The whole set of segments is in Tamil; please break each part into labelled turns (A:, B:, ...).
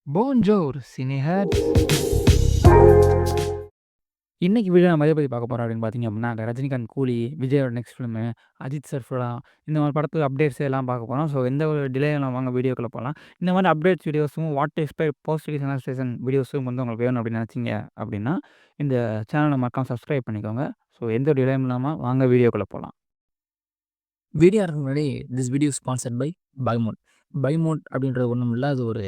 A: Bonjour, cineheads. இன்னைக்கு வீடியோ நம்ம எத பத்தி பார்க்க போறோம் அப்படின்னு பார்த்தீங்க அப்படின்னா, அந்த ரஜினிகாந்த் கூலி, விஜயோட நெக்ஸ்ட் ஃபிலிமு, அஜித் சார் படம், இந்த மாரி படத்து அப்டேட்ஸ் எல்லாம் பார்க்க போறோம். ஸோ எந்த ஒரு டிலே இல்லாம வாங்க வீடியோக்குள்ள போலாம். இந்த மாரி அப்டேட்ஸ் வீடியோஸும், what to expect post release analysation வீடியோஸும் வந்து உங்களுக்கு வேணும் அப்படின்னு நினைச்சீங்க அப்படின்னா, இந்த சேனல மறக்காம சப்ஸ்கிரைப் பண்ணிக்கோங்க. ஸோ எந்த ஒரு டிலேயும் இல்லாம வாங்க வீடியோக்குள்ள போலாம்.
B: வீடியோ ஆரம்பிக்க முன்னாடி திஸ் வீடியோ ஸ்பான்சர்ட் பை பைமோட். பைமோட் அப்படின்றது ஒன்றும் இல்லை, அது ஒரு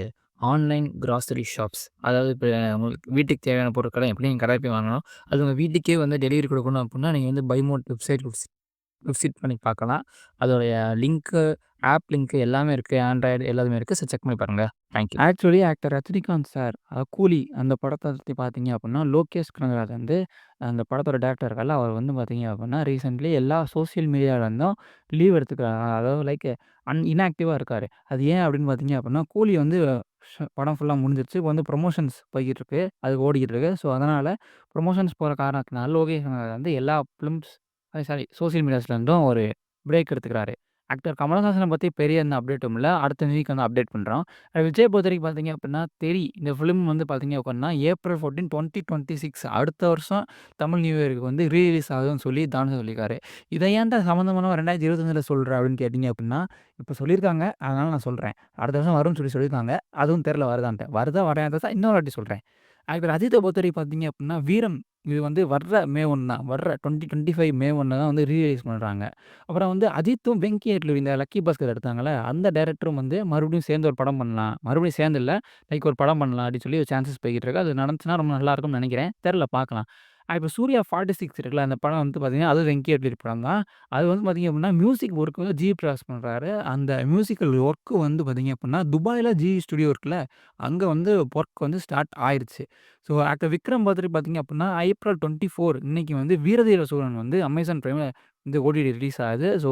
B: ஆன்லைன் கிராசரி ஷாப்ஸ். அதாவது இப்போ உங்களுக்கு வீட்டுக்கு தேவையான பொருட்களை எப்படி நீங்கள் கடையில் போய் வாங்கணும், அது உங்கள் வீட்டுக்கே வந்து டெலிவரி கொடுக்கணும் அப்படின்னா நீங்கள் வந்து பைமோட் வெப்சைட் விசிட் பண்ணி பார்க்கலாம். அதோடைய லிங்க்கு, ஆப் லிங்க்கு எல்லாமே இருக்குது. ஆண்ட்ராய்டு எல்லாமே இருக்குது. ஸோ செக் பண்ணி பாருங்கள். Thank you.
A: Actually actor Rajinikanth sir கூலி அந்த படத்த பத்தி பார்த்தீங்க அப்படின்னா, லோகேஷ் கனகராஜ் வந்து அந்த படத்தோட டைரக்டர் இருக்கார்ல, அவர் வந்து பார்த்தீங்க அப்படின்னா, ரீசென்ட்லி எல்லா சோசியல் மீடியாவிலருந்தும் லீவ் எடுத்துக்கிறாங்க. அதாவது லைக் இன்ஆக்டிவா இருக்காரு. அது ஏன் அப்படின்னு பார்த்தீங்க அப்படின்னா, கூலி வந்து படம் ஃபுல்லா முடிஞ்சிருச்சு. இப்போ வந்து ப்ரமோஷன்ஸ் போய்க்கிட்டு இருக்கு. அது ஓடிக்கிட்டு இருக்கு. ஸோ, அதனால ப்ரமோஷன்ஸ் போற காரணத்தினால லோகேஷ் கனகராஜ் வந்து எல்லா ஃபிலிம்ஸ் சாரி சோசியல் மீடியாஸ்லேருந்தும் ஒரு பிரேக் எடுத்துக்கிறாரு. ஆக்டர் கமலஹாசன பத்தி பெரிய எந்த அப்டேட்டும் இல்ல. அடுத்த வீக் வந்து அப்டேட் பண்றோம். விஜய் பொறுத்தவரைக்கும் பார்த்தீங்க அப்படின்னா, தெறி இந்த ஃபிலிம் வந்து பார்த்தீங்க அப்படின்னா, ஏப்ரல் 14, 2026 அடுத்த வருஷம் தமிழ் நியூ இயருக்கு வந்து ரிலீஸ் ஆகுதுன்னு சொல்லி தானு சொல்லியிருக்காரு. இத ஏன்டா சம்மந்தமானவன் 2025ல சொல்ற அப்படின்னு கேட்டீங்க அப்படின்னா, இப்ப சொல்லியிருக்காங்க. அதனால நான் சொல்றேன். அடுத்த வருஷம் வரும்னு சொல்லியிருக்காங்க. அதுவும் தெரியல வருதான்ட்டு. வருதா வராதா இன்னொரு வாட்டி சொல்றேன். ஆக்டர் அஜித்த பொறுத்தவரைக்கும் பார்த்தீங்க அப்படின்னா, வீரம் இது வந்து வர்ற மே 1 தான். வர்ற 2025 மே 1 தான் வந்து ரிலீஸ் பண்றாங்க. அப்புறம் வந்து அஜித்தும் வெங்கி அட்லி இந்த லக்கி பாஸ்கர் எடுத்தாங்கல்ல, அந்த டைரக்டரும் வந்து மறுபடியும் சேர்ந்து ஒரு படம் பண்ணலாம். மறுபடியும் சேர்ந்து இல்ல, லைக் ஒரு படம் பண்ணலாம் அப்படின்னு சொல்லி ஒரு சான்சஸ் போய்க்கிட்டு இருக்கு. அது நடந்துச்சுன்னா ரொம்ப நல்லாயிருக்கும்னு நெனைக்கிறேன். தெர்ல பார்க்கலாம். இப்ப சூர்யா 46 இருக்குல்ல, அந்த படம் வந்து பார்த்தீங்கன்னா, அதுவும் வெங்கி அட்லி படம் தான். அது வந்து பார்த்தீங்க அப்படின்னா, மியூசிக் ஒர்க் வந்து ஜி பிரகாஷ் பண்றாரு. அந்த மியூசிக்கல் ஒர்க் வந்து பார்த்தீங்க அப்படின்னா, துபாய்ல ஜி ஸ்டுடியோ இருக்குல்ல, அங்க வந்து ஒர்க் வந்து ஸ்டார்ட் ஆயிருச்சு. ஸோ ஆக்டர் விக்ரம் பர்த்டே பார்த்தீங்க அப்படின்னா, ஏப்ரல் 24 இன்னைக்கு வந்து வீரதீர சூரன் வந்து அமேசான் பிரைம்ல இந்த ஓடிடி ரிலீஸ் ஆகுது. ஸோ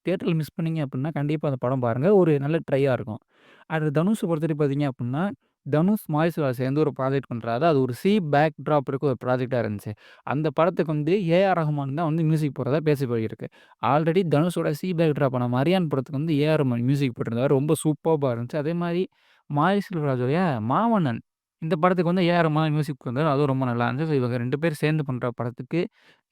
A: தியேட்டர்ல மிஸ் பண்ணீங்க அப்படின்னா, கண்டிப்பா அந்த படம் பாருங்க. ஒரு நல்ல ட்ரையா இருக்கும். அடுத்து தனுஷ பொறுத்தவரைக்கும் பார்த்தீங்க அப்படின்னா, தனுஷ், மாரிசெல்வா சேர்ந்து ஒரு ப்ராஜெக்ட் பண்றாரு. அது ஒரு பேக் ட்ராப் இருக்க ஒரு ப்ராஜெக்ட்டா இருந்துச்சு. அந்த படத்துக்கு வந்து ஏ.ஆர். ரஹ்மான் தான் வந்து மியூசிக் போடுறதா பேச்சு போயிருக்கு. ஆல்ரெடி தனுஷோட பேக் ட்ராப்பான மரியான் படத்துக்கு வந்து ஏ.ஆர். ரஹ்மான் மியூசிக் போட்டிருந்தாரு. ரொம்ப சூப்பர்பா இருந்துச்சு. அதே மாரி மாரி செல்வராஜுடைய மாமன்னன் இந்த படத்துக்கு வந்து ஏ.ஆர். ரஹ்மான் மியூசிக் போட்டிருந்தாரு. அதுவும் ரொம்ப நல்லா இருந்துச்சு. ஸோ இவங்க 2 பேரும் சேர்ந்து பண்ற படத்துக்கு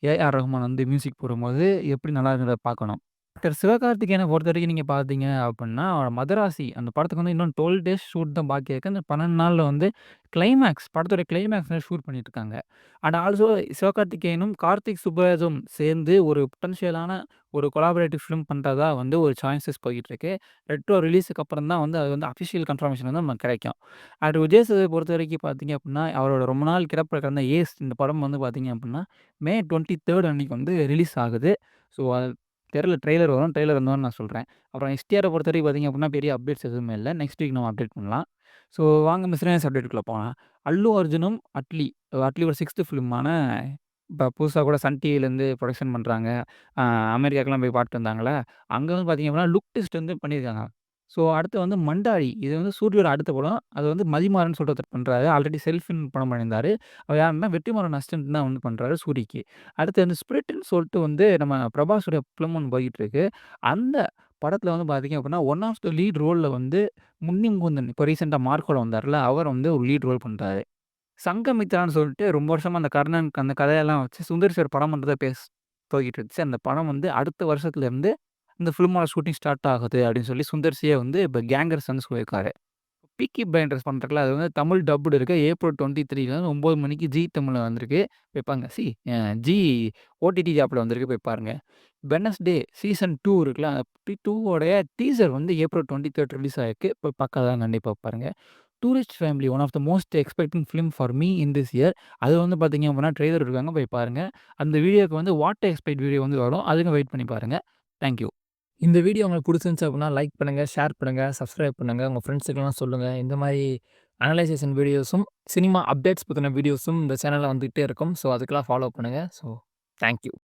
A: ஏ.ஆர். ரஹ்மான் வந்து மியூசிக் போடும்போது எப்படி நல்லா இருக்குன்றத பார்க்கணும். டாக்டர் சிவகார்த்திகேயன பொறுத்தவரைக்கும் நீங்க பார்த்தீங்க அப்புட்ன்னா, மதராசி அந்த படத்துக்கு வந்து இன்னும் 12 டேஸ் ஷூட் தான் பாக்கி இருக்கு. அந்த 12 நாள்ல வந்து கிளைமாக்ஸ் படத்தோட கிளைமாக்ஸ் ஷூட் பண்ணிட்டு இருக்காங்க. அண்ட் ஆல்சோ சிவகார்த்திகேயனும், கார்த்திக் சுப்புராஜும் சேர்ந்து ஒரு பொட்டன்ஷியலான ஒரு கொலாபரேட்டிவ் ஃபிலிம் பண்றதா வந்து ஒரு சான்சஸ் போயிட்டு இருக்கு. ரெட்ரோ ரிலீஸுக்கு அப்புறம் தான் வந்து அது வந்து அஃபிஷியல் கன்ஃபர்மேஷன் வந்து நமக்கு கிடைக்கும். அண்ட் விஜய் சேதுபதிய பொறுத்தவரைக்கும் பார்த்தீங்க அப்புட்ன்னா, அவரோட ரொம்ப நாள் கிடப்பில கிடந்த ஏஸ் இந்த படம் வந்து பார்த்தீங்க அப்புட்ன்னா, மே 23 அன்னைக்கு வந்து ரிலீஸ் ஆகுது. ஸோ அது தெர்ல ட்ரெய்லர் வரும். ட்ரெய்லர் வந்தோனே நான் சொல்றேன். அப்புறம் எஸ்டிஆர பொறுத்தவரைக்கும் பார்த்தீங்க அப்புட்ன்னா, பெரிய அப்டேட்ஸ் எதுவுமே இல்ல. நெக்ஸ்ட் வீக் நம்ம அப்டேட் பண்ணலாம். ஸோ வாங்க மிஸ்cellaneous அப்டேட்குள்ள போலாம். அல்லு அர்ஜுனும், அட்லி ஒரு 6த் ஃபிலிமான இப்ப புதுசா கூட சன் டிவிலேருந்து புரொடக்ஷன் பண்றாங்க. அ அமெரிக்காவுக்குலாம் போய் பாத்துட்டு வந்தாங்கல்ல, அங்க வந்து பார்த்தீங்க அப்டின்னா, லுக் டெஸ்ட் வந்து பண்ணியிருக்காங்க. ஸோ அடுத்து வந்து மண்டாடி இது வந்து சூரியோட அடுத்த படம். அது வந்து மதிமாறன் சொல்லிட்டு ஒருத்தர் பண்றாரு. ஆல்ரெடி செல்ஃப்ன்னு படம் பண்ணியிருந்தாரு. அவர் யாருன்னா வெற்றிமாறன் அசிஸ்டன்ட் தான் வந்து பண்றாரு சூரிக்கு. அடுத்து வந்து ஸ்பிரிட்ன்னு சொல்லிட்டு வந்து நம்ம பிரபாஸோட ஃபிலிம் ஒண்ணு போயிட்டு இருக்கு. அந்த படத்துல வந்து பார்த்தீங்க அப்டின்னா, ஒன் ஆஃப் த லீட் ரோல்ல வந்து முன்னி முகுந்தன் இப்ப ரீசென்ட்டா மார்க்கோல வந்தார்ல, அவர் வந்து ஒரு லீட் ரோல் பண்றாரு. சங்கமித்ரான்னு சொல்லிட்டு ரொம்ப வருஷமா அந்த கர்ணன் அந்த கதையெல்லாம் வச்சு சுந்தர் சி ஒரு படம் பண்றதா போய்க்கிட்டு இருந்துச்சு. அந்த படம் வந்து அடுத்த வருஷத்துலருந்து இந்த ஃபிலிமோட ஷூட்டிங் ஸ்டார்ட் ஆகுது அப்படின்னு சொல்லி சுந்தர் சியே வந்து இப்ப கேங்கர்ஸ்ன்னு சொல்லியிருக்காரு. பீக்கி பிளைண்டர்ஸ் பண்றதுக்குல அது வந்து தமிழ் டப்டு இருக்கு. ஏப்ரல் 23 9 மணிக்கு ஜீ தமிழ்ல வந்திருக்கு. போய் பாருங்க. ஜீ ஓடிடி ஆப்ல வந்திருக்கு. போய் பாருங்க. வெட்னஸ்டே சீசன் 2 இருக்குல்ல, 2 உடைய டீசர் வந்து ஏப்ரல் 23 ரிலீஸ் ஆயிருக்கு. போய் பார்க்காதவங்க கண்டிப்பா பாருங்க. Tourist family one of the most expecting film for me in this year. அது வந்து பார்த்தீங்க அப்படின்னா, ட்ரெய்லர் இருக்காங்க போய் பாருங்க. அந்த வீடியோக்கு வந்து வாட் டு எக்ஸ்பெக்ட் வீடியோ வந்து வரும். அதுக்கும் வெயிட் பண்ணி பாருங்க. Thank you.
B: இந்த வீடியோ உங்களுக்கு பிடிச்சிருந்துச்சு அப்படின்னா லைக் பண்ணுங்க, ஷேர் பண்ணுங்க, சப்ஸ்கிரைப் பண்ணுங்க. உங்க ஃப்ரெண்ட்ஸுக்கெல்லாம் சொல்லுங்க. இந்த மாரி அனலைசேஷன் வீடியோஸும், சினிமா அப்டேட்ஸ் பத்தின வீடியோஸும் இந்த சேனல்ல வந்துகிட்டே இருக்கும். ஸோ அதுக்கெல்லாம் ஃபாலோ பண்ணுங்க. So thank you.